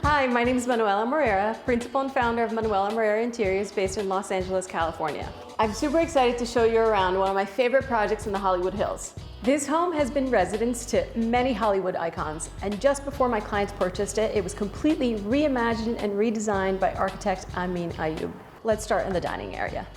Hi, my name is Manuella Moreira, principal and founder of Manuella Moreira Interiors based in Los Angeles, California. I'm super excited to show you around one of my favorite projects in the Hollywood Hills. This home has been residence to many Hollywood icons, and just before my clients purchased it, it was completely reimagined and redesigned by architect Amin Ayub. Let's start in the dining area.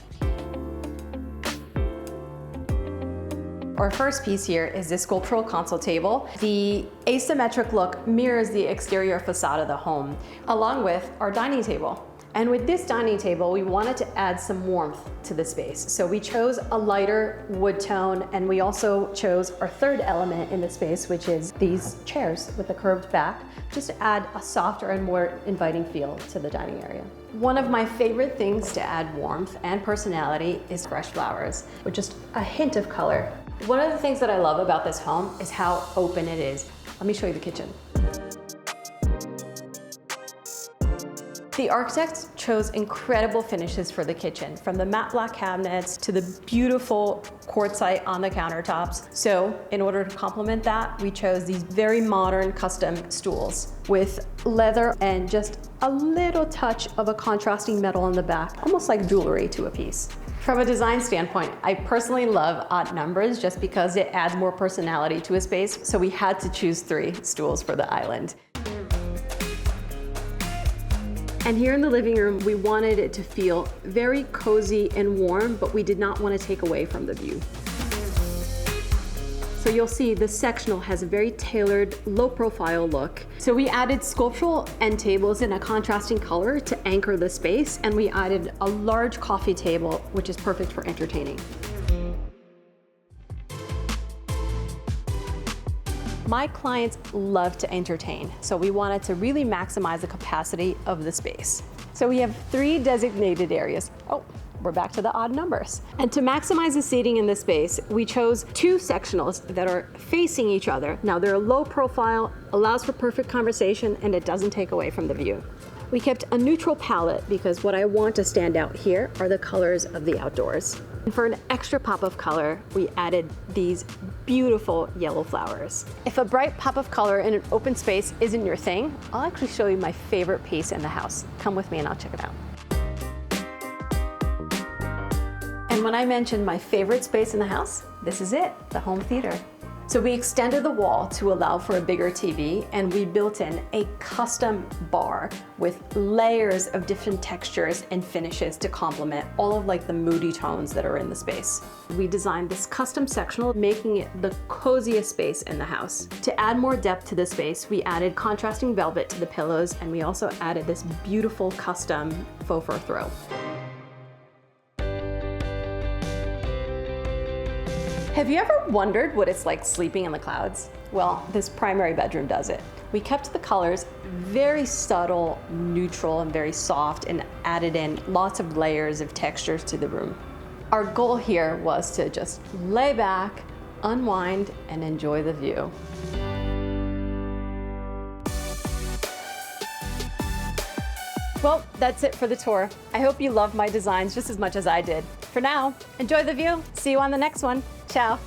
Our first piece here is this sculptural console table. The asymmetric look mirrors the exterior facade of the home, along with our dining table. And with this dining table, we wanted to add some warmth to the space. So we chose a lighter wood tone, and we also chose our third element in the space, which is these chairs with a curved back, just to add a softer and more inviting feel to the dining area. One of my favorite things to add warmth and personality is fresh flowers, with just a hint of color. One of the things that I love about this home is how open it is. Let me show you the kitchen. The architects chose incredible finishes for the kitchen, from the matte black cabinets to the beautiful quartzite on the countertops. So in order to complement that, we chose these very modern custom stools with leather and just a little touch of a contrasting metal on the back, almost like jewelry to a piece. From a design standpoint, I personally love odd numbers just because it adds more personality to a space, so we had to choose 3 stools for the island. And here in the living room, we wanted it to feel very cozy and warm, but we did not want to take away from the view. So you'll see the sectional has a very tailored, low-profile look. So we added sculptural end tables in a contrasting color to anchor the space, and we added a large coffee table, which is perfect for entertaining. My clients love to entertain, so we wanted to really maximize the capacity of the space. So we have 3 designated areas. Oh, we're back to the odd numbers. And to maximize the seating in the space, we chose 2 sectionals that are facing each other. Now they're low profile, allows for perfect conversation, and it doesn't take away from the view. We kept a neutral palette because what I want to stand out here are the colors of the outdoors. And for an extra pop of color, we added these beautiful yellow flowers. If a bright pop of color in an open space isn't your thing, I'll actually show you my favorite piece in the house. Come with me and I'll check it out. And when I mentioned my favorite space in the house, this is it, the home theater. So we extended the wall to allow for a bigger TV, and we built in a custom bar with layers of different textures and finishes to complement all of the moody tones that are in the space. We designed this custom sectional, making it the coziest space in the house. To add more depth to the space, we added contrasting velvet to the pillows, and we also added this beautiful custom faux fur throw. Have you ever wondered what it's like sleeping in the clouds? Well, this primary bedroom does it. We kept the colors very subtle, neutral, and very soft, and added in lots of layers of textures to the room. Our goal here was to just lay back, unwind, and enjoy the view. Well, that's it for the tour. I hope you loved my designs just as much as I did. For now, enjoy the view. See you on the next one. Ciao.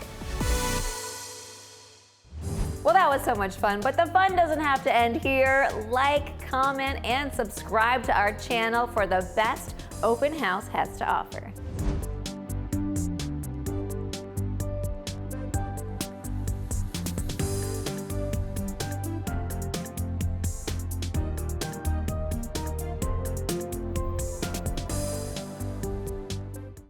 Well, that was so much fun, but the fun doesn't have to end here. Like, comment, and subscribe to our channel for the best open house has to offer.